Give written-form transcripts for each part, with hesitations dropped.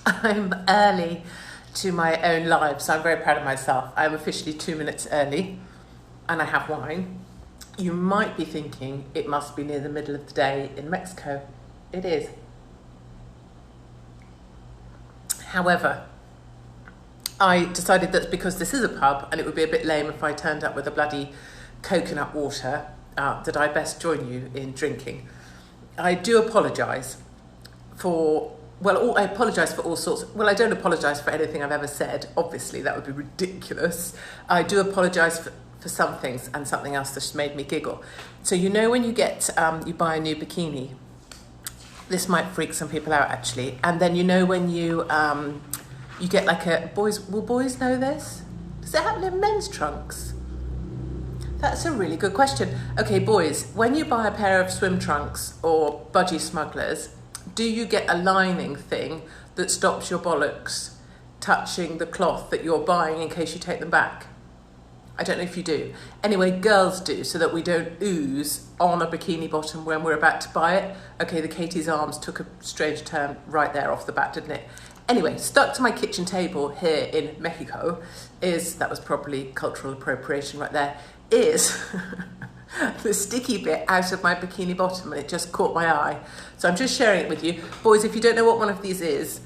I'm early to my own live, so I'm very proud of myself. I'm officially 2 minutes early and I have wine. You might be thinking it must be near the middle of the day in Mexico. It is. However, I decided that because this is a pub and it would be a bit lame if I turned up with a bloody coconut water, that I best join you in drinking. I do apologise I apologise for all sorts. Well, I don't apologise for anything I've ever said. Obviously, that would be ridiculous. I do apologise for some things and something else that's made me giggle. So when you get, you buy a new bikini, this might freak some people out actually. And then when you get like will boys know this? Does it happen in men's trunks? That's a really good question. Okay, boys, when you buy a pair of swim trunks or budgie smugglers, do you get a lining thing that stops your bollocks touching the cloth that you're buying in case you take them back? I don't know if you do. Anyway, girls do, so that we don't ooze on a bikini bottom when we're about to buy it. Okay, the Katie's Arms took a strange turn right there off the bat, didn't it? Anyway, stuck to my kitchen table here in Mexico that was probably cultural appropriation right there, is the sticky bit out of my bikini bottom, and it just caught my eye. So I'm just sharing it with you. Boys, if you don't know what one of these is,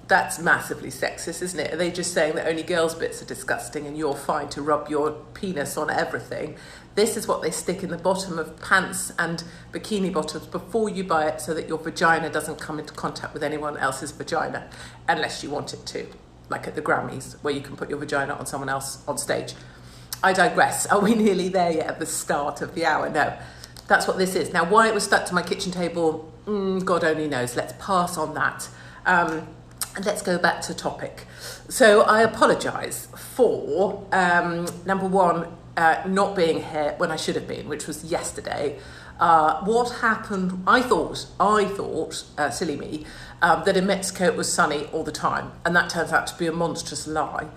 that's massively sexist, isn't it? Are they just saying that only girls' bits are disgusting and you're fine to rub your penis on everything? This is what they stick in the bottom of pants and bikini bottoms before you buy it, so that your vagina doesn't come into contact with anyone else's vagina, unless you want it to, like at the Grammys, where you can put your vagina on someone else on stage. I digress. Are we nearly there yet at the start of the hour? No, that's what this is. Now, why it was stuck to my kitchen table, God only knows. Let's pass on that. And let's go back to topic. So I apologise for, number one, not being here when I should have been, which was yesterday. What happened, I thought, silly me, that in Mexico it was sunny all the time. And that turns out to be a monstrous lie.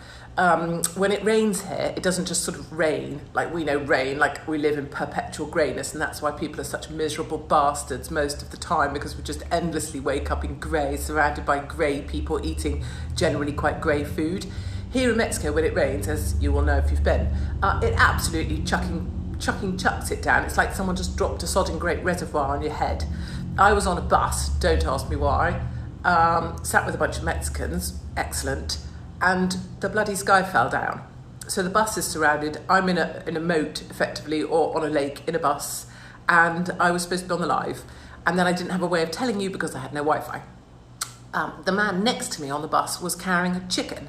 When it rains here, it doesn't just sort of rain, like we know rain, like we live in perpetual greyness, and that's why people are such miserable bastards most of the time, because we just endlessly wake up in grey, surrounded by grey people eating generally quite grey food. Here in Mexico, when it rains, as you will know if you've been, it absolutely chucks it down. It's like someone just dropped a sodding great reservoir on your head. I was on a bus, don't ask me why, sat with a bunch of Mexicans, excellent, and the bloody sky fell down. So the bus is surrounded. I'm in a moat, effectively, or on a lake in a bus, and I was supposed to be on the live, and then I didn't have a way of telling you because I had no Wi-Fi. The man next to me on the bus was carrying a chicken,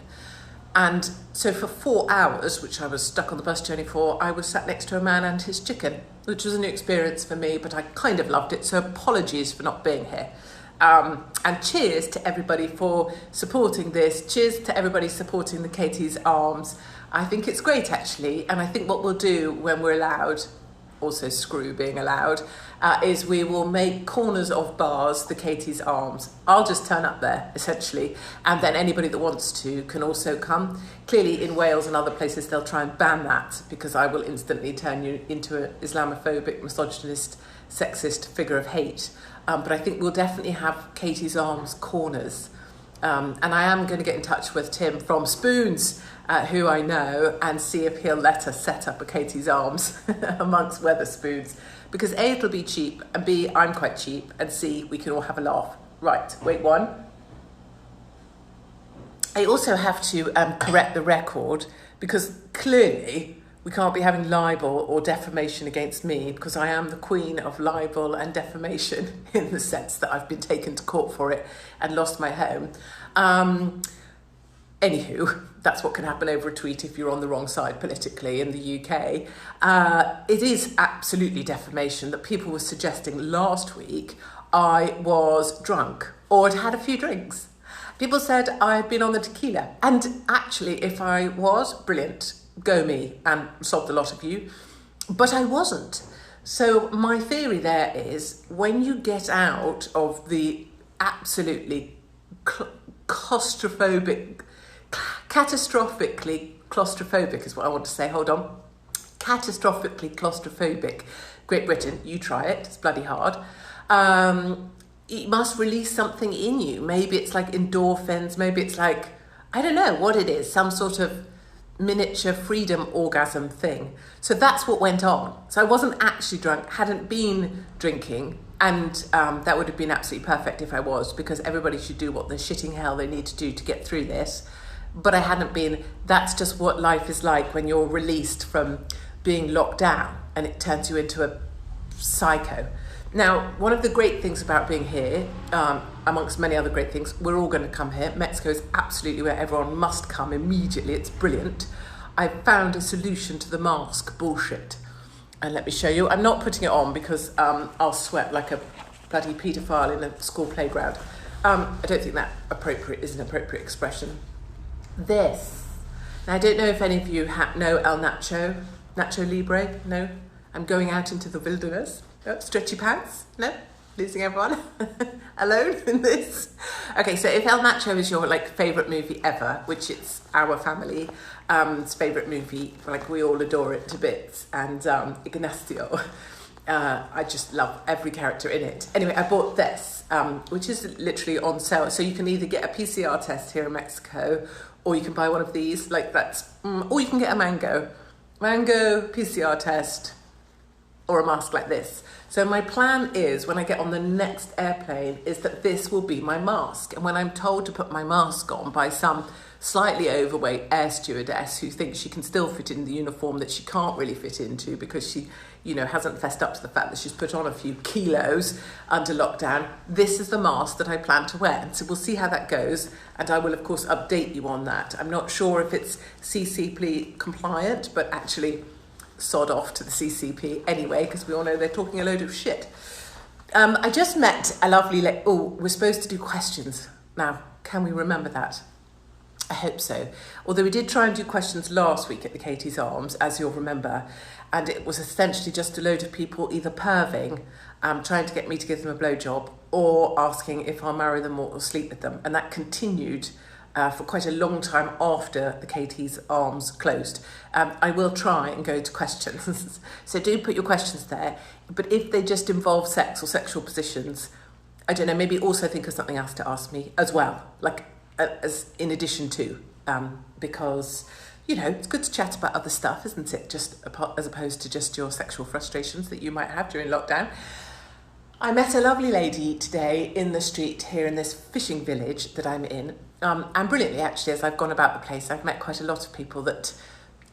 and so for 4 hours, which I was stuck on the bus journey for, I was sat next to a man and his chicken, which was a new experience for me, but I kind of loved it, so apologies for not being here. And cheers to everybody for supporting this. Cheers to everybody supporting the Katie's Arms. I think it's great, actually. And I think what we'll do when we're allowed, also screw being allowed, is we will make corners of bars the Katie's Arms. I'll just turn up there, essentially. And then anybody that wants to can also come. Clearly, in Wales and other places, they'll try and ban that, because I will instantly turn you into an Islamophobic, misogynist, sexist figure of hate. But I think we'll definitely have Katie's Arms corners. And I am going to get in touch with Tim from Spoons, who I know, and see if he'll let us set up a Katie's Arms amongst Wetherspoons. Because A, it'll be cheap, and B, I'm quite cheap, and C, we can all have a laugh. Right, wait one. I also have to correct the record, because clearly we can't be having libel or defamation against me, because I am the queen of libel and defamation, in the sense that I've been taken to court for it and lost my home. Anywho, that's what can happen over a tweet if you're on the wrong side politically in the UK. It is absolutely defamation that people were suggesting last week I was drunk or had had a few drinks. People said I had been on the tequila. And actually, if I was, brilliant, go me, and sobbed a lot of you. But I wasn't. So my theory there is, when you get out of the absolutely catastrophically claustrophobic is what I want to say, hold on. Catastrophically claustrophobic Great Britain, you try it, it's bloody hard. it must release something in you. Maybe it's like endorphins, maybe it's like, I don't know what it is, some sort of miniature freedom orgasm thing. So that's what went on. So I wasn't actually drunk, hadn't been drinking, and that would have been absolutely perfect if I was, because everybody should do what the shitting hell they need to do to get through this. But I hadn't been. That's just what life is like when you're released from being locked down and it turns you into a psycho. Now, one of the great things about being here, amongst many other great things, we're all going to come here. Mexico is absolutely where everyone must come immediately. It's brilliant. I've found a solution to the mask bullshit. And let me show you. I'm not putting it on because I'll sweat like a bloody paedophile in a school playground. I don't think that is an appropriate expression. This. Now, I don't know if any of you know El Nacho Libre. No? I'm going out into the wilderness. Oh, stretchy pants? No? Losing everyone? Alone in this? Okay, so if El Nacho is your favourite movie ever, which it's our family's favourite movie, we all adore it to bits, and Ignacio, I just love every character in it. Anyway, I bought this, which is literally on sale. So you can either get a PCR test here in Mexico, or you can buy one of these, or you can get a mango PCR test, or a mask like this. So my plan is, when I get on the next airplane, is that this will be my mask. And when I'm told to put my mask on by some slightly overweight air stewardess who thinks she can still fit in the uniform that she can't really fit into because she, hasn't fessed up to the fact that she's put on a few kilos under lockdown, this is the mask that I plan to wear. And so we'll see how that goes. And I will, of course, update you on that. I'm not sure if it's CCP compliant, but actually sod off to the CCP anyway, because we all know they're talking a load of shit. I just met a lovely we're supposed to do questions now. Can we remember that? I hope so. Although we did try and do questions last week at the Katie's Arms, as you'll remember, and it was essentially just a load of people either perving, trying to get me to give them a blowjob, or asking if I'll marry them or sleep with them. And that continued for quite a long time after the Katie's Arms closed. I will try and go to questions. So do put your questions there. But if they just involve sex or sexual positions, I don't know, maybe also think of something else to ask me as well, as in addition to, because, it's good to chat about other stuff, isn't it? Just as opposed to just your sexual frustrations that you might have during lockdown. I met a lovely lady today in the street here in this fishing village that I'm in. And brilliantly, actually, as I've gone about the place, I've met quite a lot of people that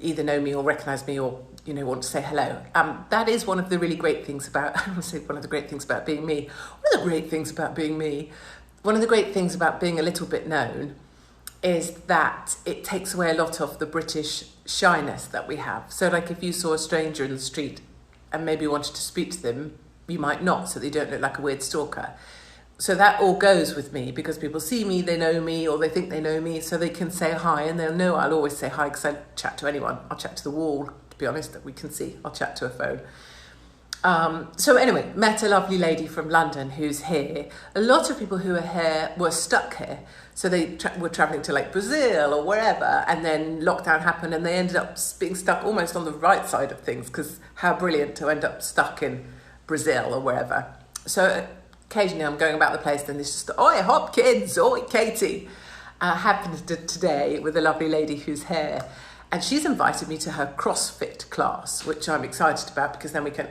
either know me or recognise me or, want to say hello. That is one of the really great things about, I want to say one of the great things about being me. One of the great things about being me, one of the great things about being a little bit known is that it takes away a lot of the British shyness that we have. So if you saw a stranger in the street and maybe wanted to speak to them, you might not, so they don't look like a weird stalker. So that all goes with me because people see me, they know me, or they think they know me, so they can say hi, and they'll know I'll always say hi because I chat to anyone. I'll chat to the wall, to be honest, that we can see. I'll chat to a phone. So anyway, met a lovely lady from London who's here. A lot of people who are here were stuck here. So they were travelling to Brazil or wherever, and then lockdown happened and they ended up being stuck almost on the right side of things, because how brilliant to end up stuck in Brazil or wherever. So occasionally I'm going about the place and there's just, oi, hop kids, oi, Katie. Happened today with a lovely lady who's here. And she's invited me to her CrossFit class, which I'm excited about because then we can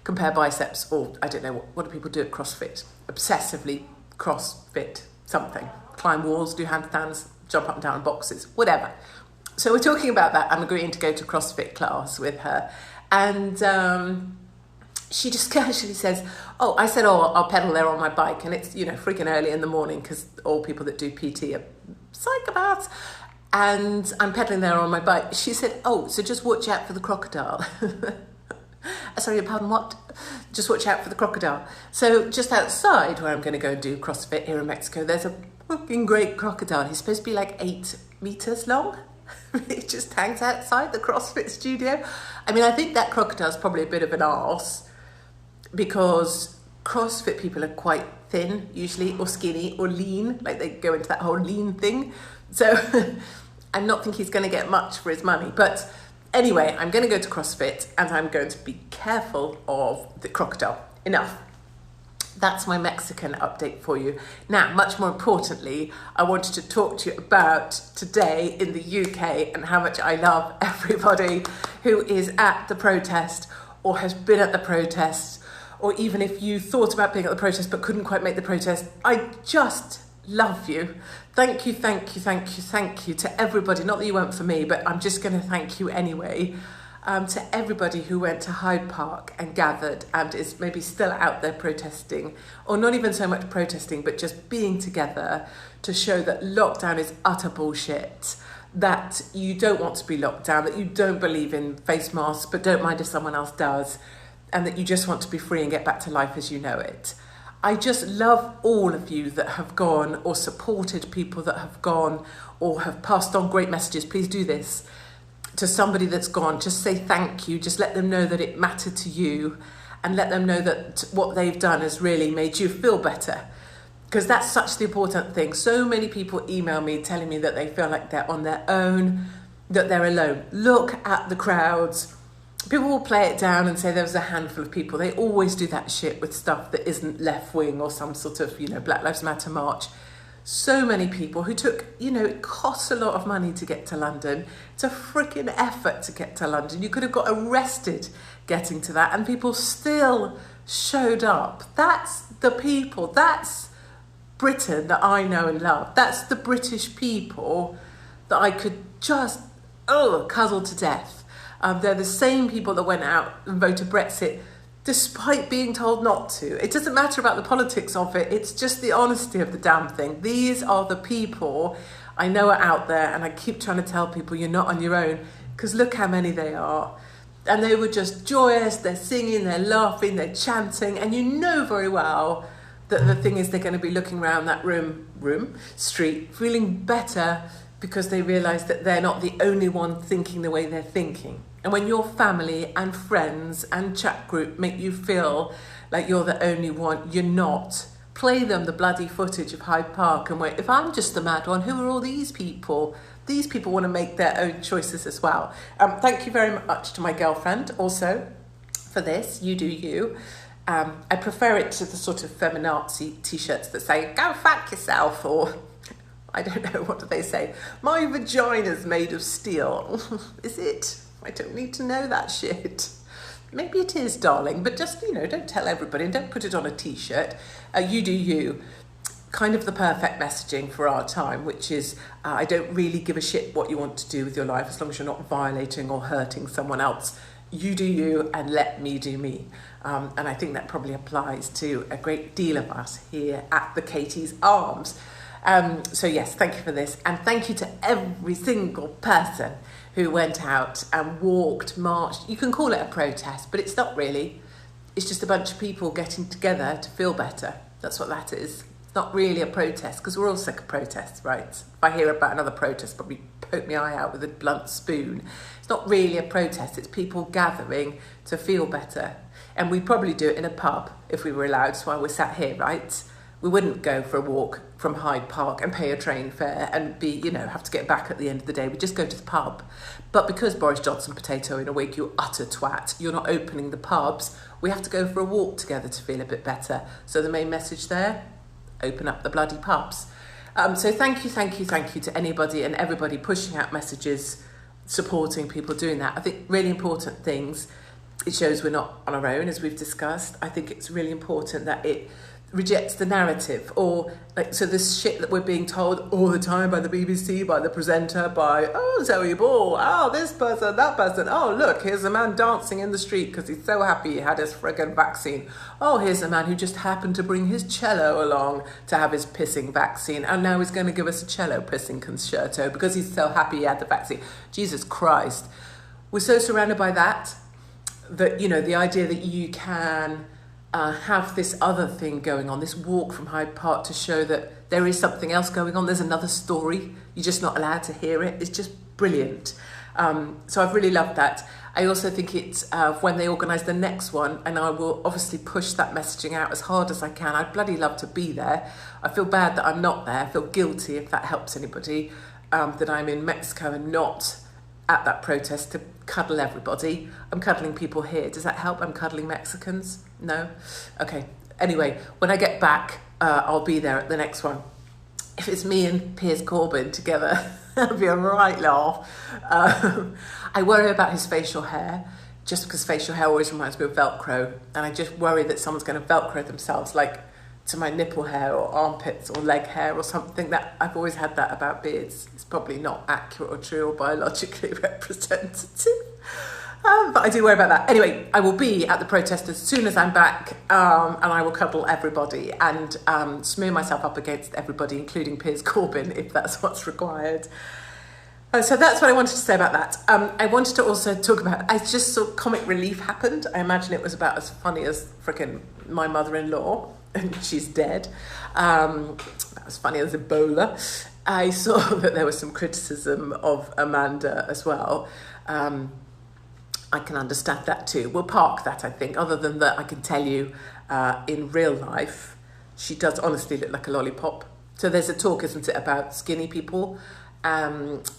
compare biceps, or I don't know, what do people do at CrossFit? Obsessively CrossFit something. Climb walls, do handstands, jump up and down in boxes, whatever. So we're talking about that. I'm agreeing to go to CrossFit class with her. And she just casually says, I'll pedal there on my bike. And it's, freaking early in the morning because all people that do PT are psychopaths. And I'm pedaling there on my bike. She said, so just watch out for the crocodile. Sorry, pardon, what? Just watch out for the crocodile. So just outside where I'm going to go and do CrossFit here in Mexico, there's a fucking great crocodile. He's supposed to be 8 meters long. He just hangs outside the CrossFit studio. I mean, I think that crocodile's probably a bit of an arse because CrossFit people are quite thin usually, or skinny, or lean. They go into that whole lean thing. So I not think he's going to get much for his money. But anyway, I'm going to go to CrossFit and I'm going to be careful of the crocodile. Enough. That's my Mexican update for you. Now, much more importantly, I wanted to talk to you about today in the UK and how much I love everybody who is at the protest or has been at the protest, or even if you thought about being at the protest but couldn't quite make the protest. I just love you. Thank you, thank you, thank you, thank you to everybody. Not that you weren't for me, but I'm just going to thank you anyway. To everybody who went to Hyde Park and gathered and is maybe still out there protesting, or not even so much protesting, but just being together to show that lockdown is utter bullshit, that you don't want to be locked down, that you don't believe in face masks, but don't mind if someone else does, and that you just want to be free and get back to life as you know it. I just love all of you that have gone or supported people that have gone or have passed on great messages. Please do this. To somebody that's gone, just say thank you. Just let them know that it mattered to you, and let them know that what they've done has really made you feel better, because that's such the important thing. So many people email me telling me that they feel like they're on their own, that they're alone. Look at the crowds. People will play it down and say there was a handful of people. They always do that shit with stuff that isn't left wing or some sort of, Black Lives Matter march. So many people who took, it costs a lot of money to get to London. It's a freaking effort to get to London. You could have got arrested getting to that, and people still showed up. That's the people. That's Britain that I know and love. That's the British people that I could just, cuddle to death. They're the same people that went out and voted Brexit despite being told not to. It doesn't matter about the politics of it. It's just the honesty of the damn thing. These are the people I know are out there, and I keep trying to tell people you're not on your own, because look how many they are. And they were just joyous. They're singing, they're laughing, they're chanting, and you know very well that the thing is they're going to be looking around that street, feeling better, because they realise that they're not the only one thinking the way they're thinking. And when your family and friends and chat group make you feel like you're the only one, you're not. Play them the bloody footage of Hyde Park and wait, if I'm just the mad one, who are all these people? These people want to make their own choices as well. Thank you very much to my girlfriend also for this. You do you. I prefer it to the sort of feminazi t-shirts that say, go fuck yourself, or I don't know, what do they say? My vagina's made of steel. Is it? I don't need to know that shit. Maybe it is, darling, but just, don't tell everybody and don't put it on a t-shirt. You do you. Kind of the perfect messaging for our time, which is, I don't really give a shit what you want to do with your life as long as you're not violating or hurting someone else. You do you and let me do me. And I think that probably applies to a great deal of us here at the Katie's Arms. So yes, thank you for this. And thank you to every single person who went out and walked, marched. You can call it a protest, but it's not really. It's just a bunch of people getting together to feel better. That's what that is. It's not really a protest, because we're all sick of protests, right? If I hear about another protest, probably poke my eye out with a blunt spoon. It's not really a protest. It's people gathering to feel better. And we'd probably do it in a pub if we were allowed. That's why we're sat here, right? We wouldn't go for a walk from Hyde Park and pay a train fare and be, have to get back at the end of the day. We just go to the pub. But because Boris Johnson potato in a wig, you utter twat, you're not opening the pubs. We have to go for a walk together to feel a bit better. So the main message there, open up the bloody pubs. So thank you to anybody and everybody pushing out messages, supporting people doing that. I think really important things. It shows we're not on our own, as we've discussed. I think it's really important that it rejects the narrative, or so this shit that we're being told all the time by the BBC, by the presenter, by Zoe Ball, this person, that person, look, here's a man dancing in the street because he's so happy he had his friggin' vaccine. Here's a man who just happened to bring his cello along to have his pissing vaccine, and now he's going to give us a cello pissing concerto because he's so happy he had the vaccine. Jesus Christ, we're so surrounded by that the idea that you can have this other thing going on, this walk from Hyde Park to show that there is something else going on. There's another story. You're just not allowed to hear it. It's just brilliant. So I've really loved that. I also think it's when they organise the next one, and I will obviously push that messaging out as hard as I can. I'd bloody love to be there. I feel bad that I'm not there. I feel guilty, if that helps anybody, that I'm in Mexico and not at that protest to cuddle everybody. I'm cuddling people here. Does that help? I'm cuddling Mexicans? No? Okay. Anyway, when I get back, I'll be there at the next one. If it's me and Piers Corbyn together, that'll be a right laugh. I worry about his facial hair, just because facial hair always reminds me of Velcro, and I just worry that someone's going to Velcro themselves, like to my nipple hair or armpits or leg hair or something. That I've always had that about beards. It's probably not accurate or true or biologically representative. But I do worry about that. Anyway, I will be at the protest as soon as I'm back, and I will cuddle everybody and smear myself up against everybody, including Piers Corbyn, if that's what's required. So that's what I wanted to say about that. I wanted to also talk about, I just saw Comic Relief happened. I imagine it was about as funny as frickin' my mother-in-law, and she's dead. That was funny as Ebola. I saw that there was some criticism of Amanda as well. I can understand that too. We'll park that, I think. Other than that, I can tell you, in real life, she does honestly look like a lollipop. So there's a talk, isn't it, about skinny people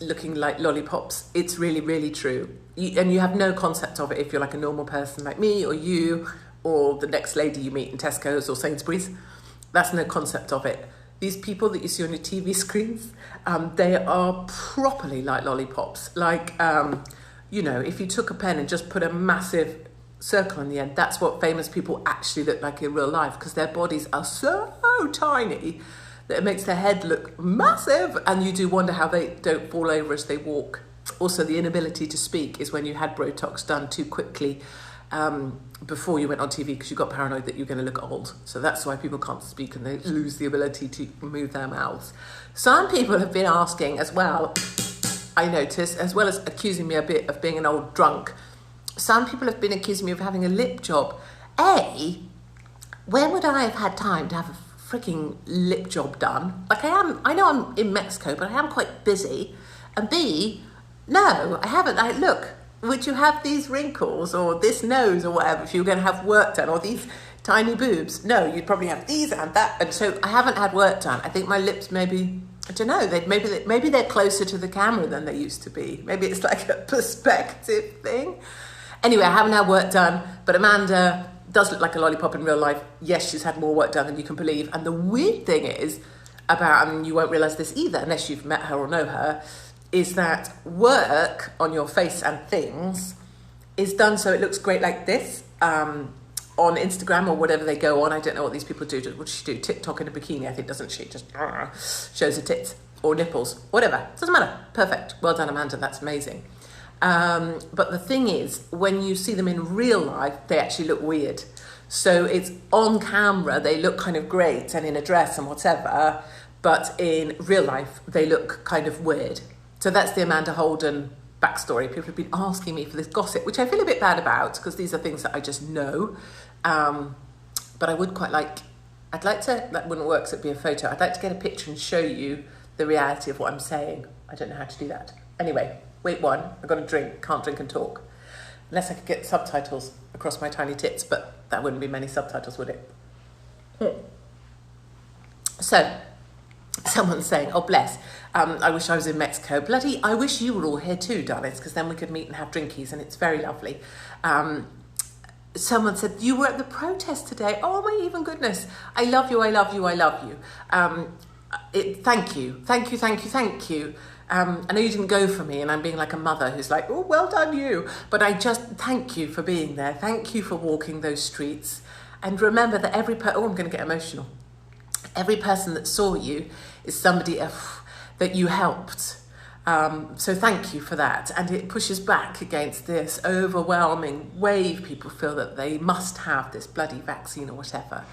looking like lollipops. It's really, really true. And you have no concept of it if you're like a normal person like me or you or the next lady you meet in Tesco's or Sainsbury's. That's no concept of it. These people that you see on your TV screens, they are properly like lollipops. Like, you know, if you took a pen and just put a massive circle on the end, that's what famous people actually look like in real life, because their bodies are so tiny that it makes their head look massive, and you do wonder how they don't fall over as they walk. Also, the inability to speak is when you had Botox done too quickly before you went on TV, because you got paranoid that you're going to look old. So that's why people can't speak and they lose the ability to move their mouths. Some people have been asking as well, I noticed, as well as accusing me a bit of being an old drunk, some people have been accusing me of having a lip job. A, when would I have had time to have a freaking lip job done? Like I know I'm in Mexico, but I am quite busy. And B, no, I haven't. Look, would you have these wrinkles or this nose or whatever if you were going to have work done, or these tiny boobs? No, you'd probably have these and that. And so I haven't had work done. I think my lips maybe, I don't know, maybe they're closer to the camera than they used to be. Maybe it's like a perspective thing. Anyway, I haven't had work done, but Amanda does look like a lollipop in real life. Yes, she's had more work done than you can believe. And the weird thing is about, and you won't realise this either unless you've met her or know her, is that work on your face and things is done so it looks great like this on Instagram or whatever they go on. I don't know what these people do. What does she do? TikTok in a bikini, I think, doesn't she? Just shows her tits or nipples, whatever. Doesn't matter. Perfect. Well done, Amanda. That's amazing. But the thing is, when you see them in real life, they actually look weird. So it's on camera, they look kind of great and in a dress and whatever, but in real life, they look kind of weird. So that's the Amanda Holden backstory. People have been asking me for this gossip, which I feel a bit bad about, because these are things that I just know. But I would quite like, I'd like to, that wouldn't work, so it'd be a photo. I'd like to get a picture and show you the reality of what I'm saying. I don't know how to do that. Anyway, wait one, I've got a drink, can't drink and talk. Unless I could get subtitles across my tiny tits, but that wouldn't be many subtitles, would it? So, someone's saying, oh bless, I wish I was in Mexico. Bloody, I wish you were all here too, darlings, because then we could meet and have drinkies, and it's very lovely. Someone said, you were at the protest today. Oh my even goodness. I love you, I love you, I love you. Thank you. I know you didn't go for me, and I'm being like a mother who's like, oh, well done you. But I just thank you for being there. Thank you for walking those streets. And remember that I'm going to get emotional. Every person that saw you is somebody that you helped. So thank you for that. And it pushes back against this overwhelming wave. People feel that they must have this bloody vaccine or whatever.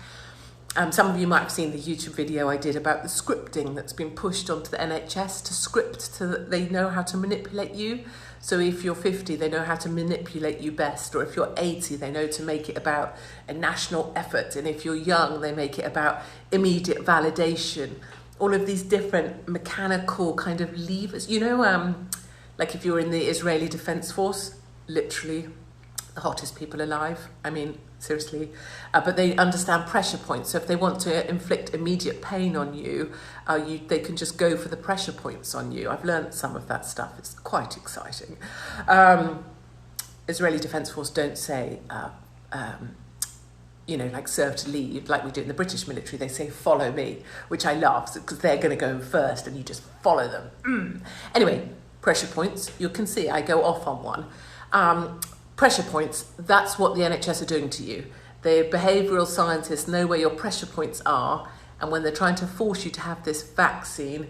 Some of you might have seen the YouTube video I did about the scripting that's been pushed onto the NHS to script so that they know how to manipulate you. So if you're 50, they know how to manipulate you best. Or if you're 80, they know to make it about a national effort. And if you're young, they make it about immediate validation. All of these different mechanical kind of levers. You know, like if you're in the Israeli Defense Force, literally the hottest people alive. I mean, seriously. But they understand pressure points. So if they want to inflict immediate pain on you, they can just go for the pressure points on you. I've learned some of that stuff. It's quite exciting. Israeli Defense Force don't say like serve to leave, like we do in the British military. They say, follow me, which I love, because they're going to go first and you just follow them. Anyway, pressure points. You can see I go off on one. Pressure points, that's what the NHS are doing to you. The behavioural scientists know where your pressure points are, and when they're trying to force you to have this vaccine,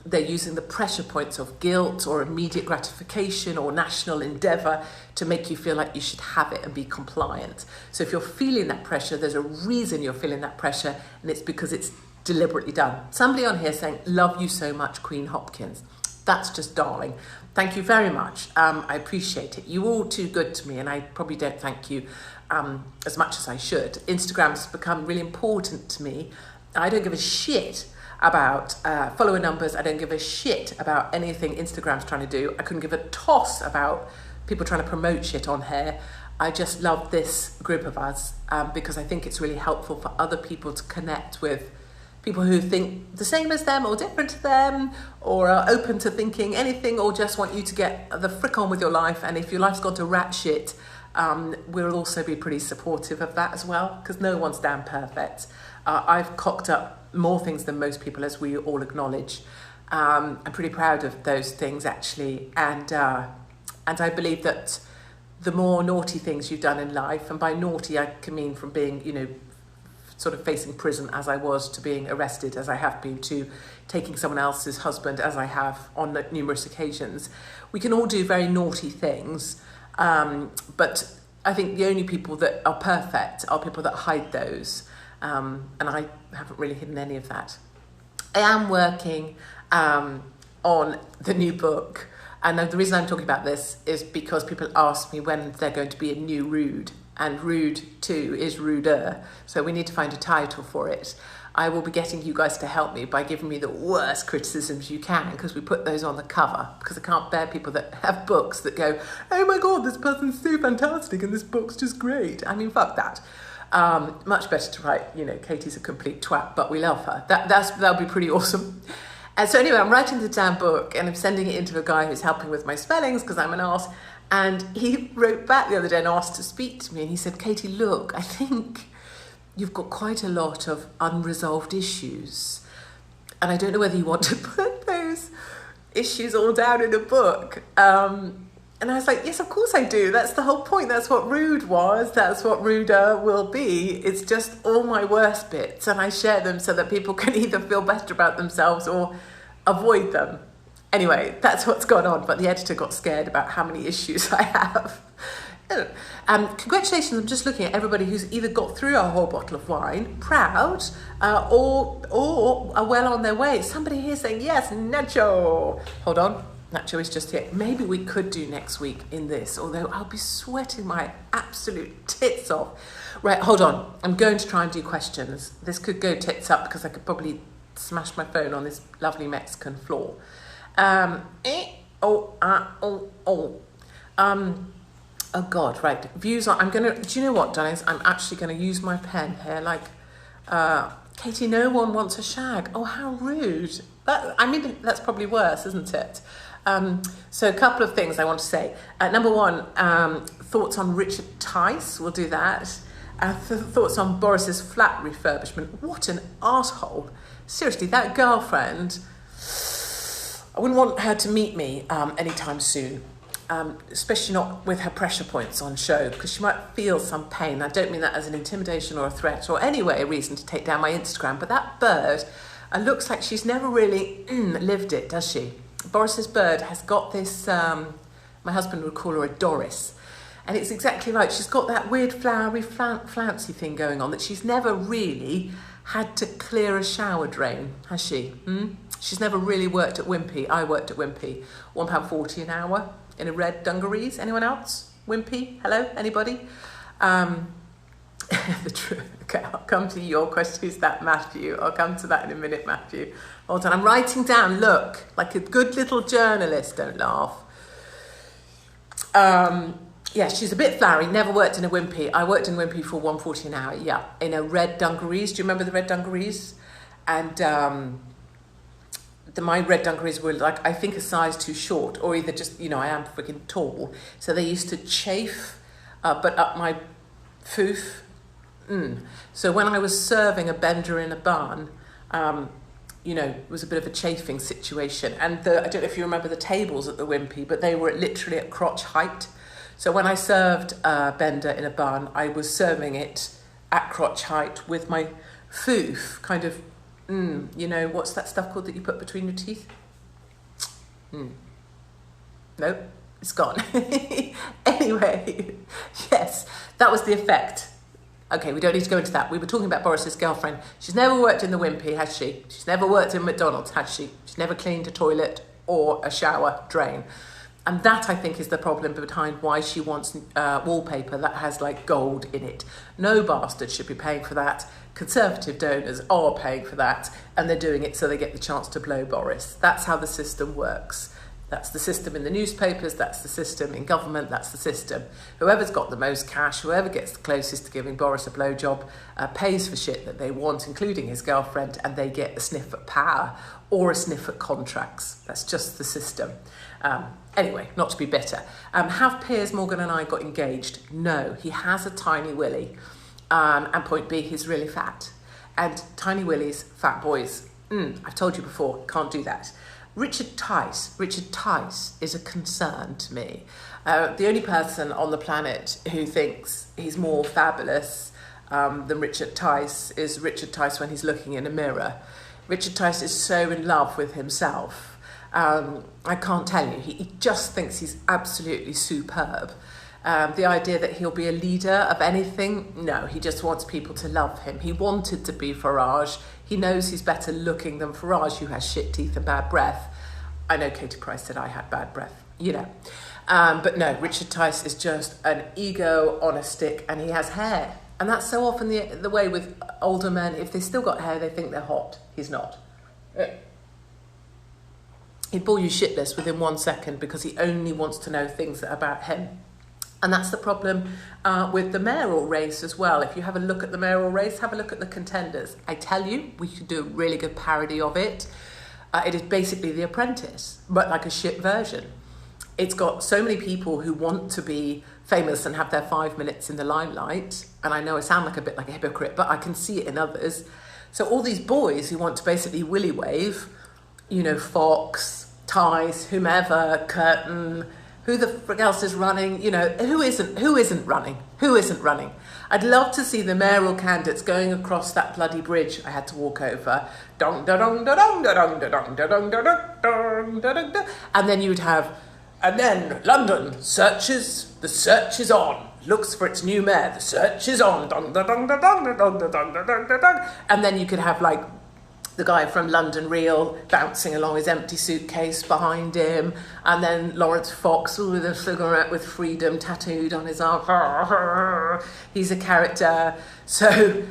they're using the pressure points of guilt or immediate gratification or national endeavour to make you feel like you should have it and be compliant. So if you're feeling that pressure, there's a reason you're feeling that pressure, and it's because it's deliberately done. Somebody on here saying, love you so much, Queen Hopkins. That's just darling. Thank you very much. I appreciate it. You're all too good to me, and I probably don't thank you as much as I should. Instagram's become really important to me. I don't give a shit about follower numbers. I don't give a shit about anything Instagram's trying to do. I couldn't give a toss about people trying to promote shit on here. I just love this group of us because I think it's really helpful for other people to connect with people who think the same as them or different to them, or are open to thinking anything, or just want you to get the frick on with your life. And if your life's gone to rat shit, we'll also be pretty supportive of that as well, because no one's damn perfect. I've cocked up more things than most people, as we all acknowledge. I'm pretty proud of those things, actually. And I believe that the more naughty things you've done in life, and by naughty I can mean from being, sort of facing prison as I was, to being arrested as I have been, to taking someone else's husband as I have on numerous occasions. We can all do very naughty things, but I think the only people that are perfect are people that hide those. And I haven't really hidden any of that. I am working on the new book, and the reason I'm talking about this is because people ask me when they're going to be a new Rude, and Rude 2 is ruder, so we need to find a title for it. I will be getting you guys to help me by giving me the worst criticisms you can, because we put those on the cover, because I can't bear people that have books that go, oh my god, this person's so fantastic and this book's just great. I mean, fuck that. Much better to write, Katie's a complete twat, but we love her. That'll be pretty awesome. And so anyway, I'm writing the damn book, and I'm sending it in to a guy who's helping with my spellings, because I'm an arse. And he wrote back the other day and asked to speak to me, and he said, Katie, look, I think you've got quite a lot of unresolved issues, and I don't know whether you want to put those issues all down in a book. And I was like, yes, of course I do. That's the whole point. That's what Rude was. That's what Ruder will be. It's just all my worst bits, and I share them so that people can either feel better about themselves or avoid them. Anyway, that's what's gone on, but the editor got scared about how many issues I have. Congratulations, I'm just looking at everybody who's either got through a whole bottle of wine, proud, or are well on their way. Somebody here saying, yes, Nacho. Hold on, Nacho is just here. Maybe we could do next week in this, although I'll be sweating my absolute tits off. Right, hold on, I'm going to try and do questions. This could go tits up because I could probably smash my phone on this lovely Mexican floor. Oh God, right. Views on, do you know what, darlings? I'm actually going to use my pen here. Katie, no one wants a shag. Oh, how rude. That's probably worse, isn't it? So a couple of things I want to say. Number one, thoughts on Richard Tice. We'll do that. Thoughts on Boris's flat refurbishment. What an arsehole. Seriously, that girlfriend, I wouldn't want her to meet me anytime soon. Especially not with her pressure points on show, because she might feel some pain. I don't mean that as an intimidation or a threat or anyway a reason to take down my Instagram, but that bird looks like she's never really lived it, does she? Boris's bird has got this, my husband would call her a Doris, and it's exactly right. She's got that weird flowery flouncy thing going on that she's never really had to clear a shower drain, has she? She's never really worked at Wimpy. I worked at Wimpy, £1.40 an hour. In a red dungarees. Anyone else? Wimpy? Hello? Anybody? The truth. Okay, I'll come to your question. Who's that, Matthew? I'll come to that in a minute, Matthew. Hold on. I'm writing down. Look, like a good little journalist. Don't laugh. Yeah, she's a bit flowery. Never worked in a Wimpy. I worked in Wimpy for £1.40 an hour. Yeah, in a red dungarees. Do you remember the red dungarees? And my red dungarees were I think a size too short, or either just, I am freaking tall. So they used to chafe, but up my foof, So when I was serving a bender in a bun, it was a bit of a chafing situation. And I don't know if you remember the tables at the Wimpy, but they were literally at crotch height. So when I served a bender in a bun, I was serving it at crotch height with my foof, kind of, what's that stuff called that you put between your teeth? Nope, it's gone. Anyway, yes, that was the effect. Okay, we don't need to go into that. We were talking about Boris's girlfriend. She's never worked in the Wimpy, has she? She's never worked in McDonald's, has she? She's never cleaned a toilet or a shower drain. And that, I think, is the problem behind why she wants wallpaper that has, like, gold in it. No bastard should be paying for that. Conservative donors are paying for that, and they're doing it so they get the chance to blow Boris. That's how the system works. That's the system in the newspapers, that's the system in government, that's the system. Whoever's got the most cash, whoever gets the closest to giving Boris a blowjob, pays for shit that they want, including his girlfriend, and they get a sniff at power or a sniff at contracts. That's just the system. Anyway, not to be bitter. Have Piers Morgan and I got engaged? No, he has a tiny willy. And point B, he's really fat. And tiny willies, fat boys. I've told you before, can't do that. Richard Tice is a concern to me. The only person on the planet who thinks he's more fabulous than Richard Tice is Richard Tice when he's looking in a mirror. Richard Tice is so in love with himself. I can't tell you, he just thinks he's absolutely superb. The idea that he'll be a leader of anything, no, he just wants people to love him. He wanted to be Farage. He knows he's better looking than Farage, who has shit teeth and bad breath. I know Katie Price said I had bad breath, But no, Richard Tice is just an ego on a stick, and he has hair. And that's so often the way with older men. If they still got hair, they think they're hot. He's not. He'd bore you shitless within 1 second because he only wants to know things that are about him. And that's the problem with the mayoral race as well. If you have a look at the mayoral race, have a look at the contenders. I tell you, we could do a really good parody of it. It is basically The Apprentice, but like a shit version. It's got so many people who want to be famous and have their 5 minutes in the limelight. And I know I sound like a bit like a hypocrite, but I can see it in others. So all these boys who want to basically willy wave, Fox, Tice, whomever, Curtin, who the frick else is running? Who isn't running? I'd love to see the mayoral candidates going across that bloody bridge I had to walk over. Dong da dong da dong da dong da dong da dong da dong da dong da. And then you'd have, and then London the search is on. Looks for its new mayor. The search is on. Dong da dong da dong da dong da dong da dong da dong. And then you could have like the guy from London Real bouncing along his empty suitcase behind him, and then Lawrence Fox with a cigarette with freedom tattooed on his arm. He's a character. So,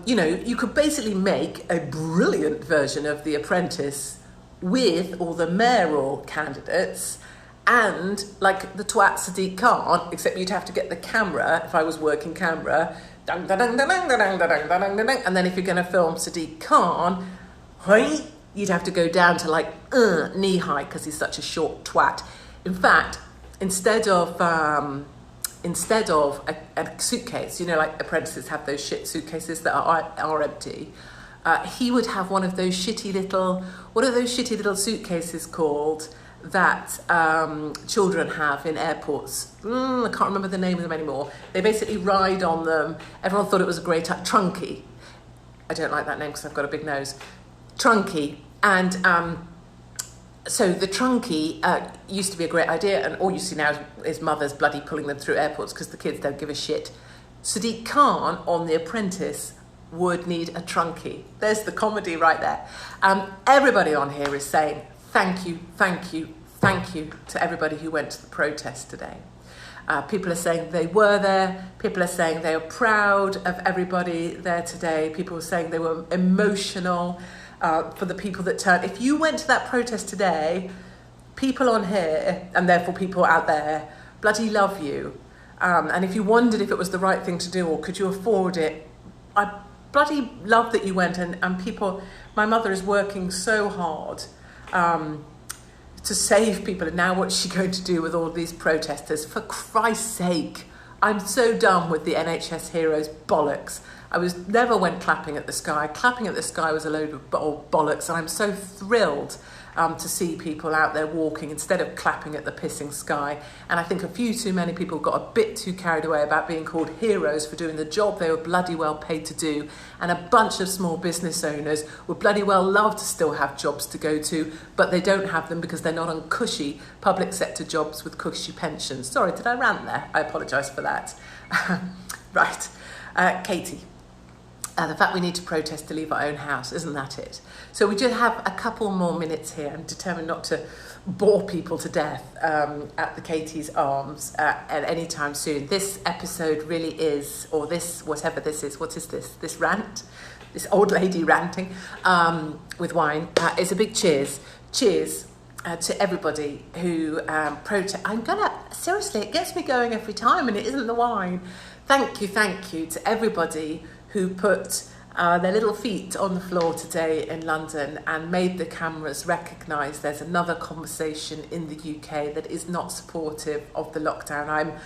you could basically make a brilliant version of The Apprentice with all the mayoral candidates and like the twat Sadiq Khan, except you'd have to get the camera, if I was working camera, and then if you're going to film Sadiq Khan, you'd have to go down to like knee high because he's such a short twat. In fact, instead of a suitcase, like apprentices have those shit suitcases that are empty, he would have one of those shitty little suitcases called that children have in airports. I can't remember the name of them anymore. They basically ride on them. Everyone thought it was a great Trunky. I don't like that name because I've got a big nose. Trunky. And so the Trunky used to be a great idea, and all you see now is mothers bloody pulling them through airports because the kids don't give a shit. Sadiq Khan on The Apprentice would need a Trunky. There's the comedy right there. Everybody on here is saying, thank you to everybody who went to the protest today. People are saying they were there. People are saying they are proud of everybody there today. People are saying they were emotional for the people that turned. If you went to that protest today, people on here, and therefore people out there, bloody love you. And if you wondered if it was the right thing to do or could you afford it, I bloody love that you went. And people, my mother is working so hard to save people, and now what's she going to do with all these protesters? For Christ's sake, I'm so done with the NHS heroes bollocks. Never went clapping at the sky. Clapping at the sky was a load of bollocks, and I'm so thrilled to see people out there walking instead of clapping at the pissing sky. And I think a few too many people got a bit too carried away about being called heroes for doing the job they were bloody well paid to do. And a bunch of small business owners would bloody well love to still have jobs to go to, but they don't have them because they're not on cushy public sector jobs with cushy pensions. Sorry, did I rant there? I apologise for that. Right, Katie. The fact we need to protest to leave our own house, isn't that it? So we just have a couple more minutes here. I'm determined not to bore people to death at the Katie's Arms at any time soon. This episode really is, or this, whatever this is, what is this? This rant, this old lady ranting with wine, is a big cheers. Cheers to everybody who protest. Seriously, it gets me going every time, and it isn't the wine. Thank you to everybody who put their little feet on the floor today in London and made the cameras recognise there's another conversation in the UK that is not supportive of the lockdown.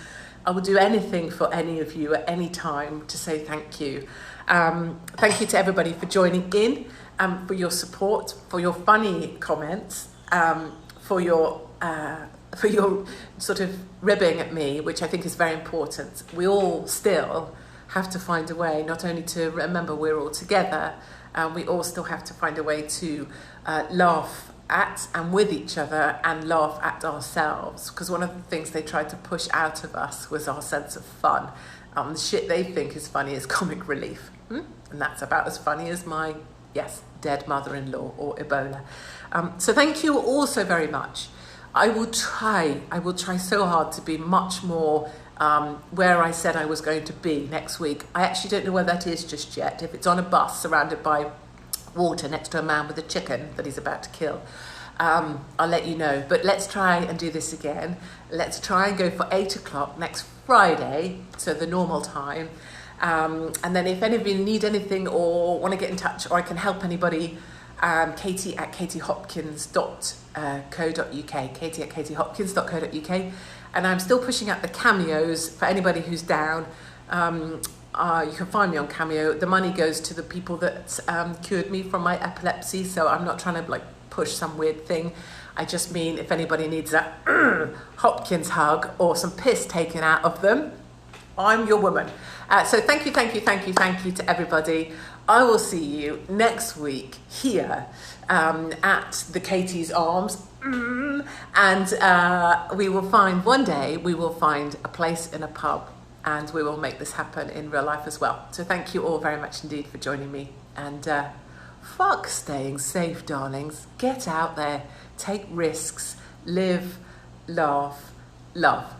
I will do anything for any of you at any time to say thank you. Thank you to everybody for joining in, for your support, for your funny comments, for your sort of ribbing at me, which I think is very important. We all still have to find a way not only to remember we're all together, we all still have to find a way to laugh at and with each other and laugh at ourselves, because one of the things they tried to push out of us was our sense of fun. The shit they think is funny is comic relief, and that's about as funny as my dead mother-in-law or Ebola. So thank you all so very much. I will try so hard to be much more where I said I was going to be next week. I actually don't know where that is just yet. If it's on a bus surrounded by water next to a man with a chicken that he's about to kill, I'll let you know. But let's try and do this again. Let's try and go for 8 o'clock next Friday, so the normal time. And then if any of you need anything or want to get in touch or I can help anybody, Katie at katiehopkins.co.uk, Katie at katiehopkins.co.uk. And I'm still pushing out the cameos for anybody who's down. You can find me on Cameo. The money goes to the people that cured me from my epilepsy, so I'm not trying to push some weird thing. I just mean if anybody needs a Hopkins hug or some piss taken out of them, I'm your woman. So thank you to everybody. I will see you next week here at the Katie's Arms. And we will find a place in a pub, and we will make this happen in real life as well. So thank you all very much indeed for joining me. And fuck staying safe, darlings. Get out there, take risks, live, laugh, love.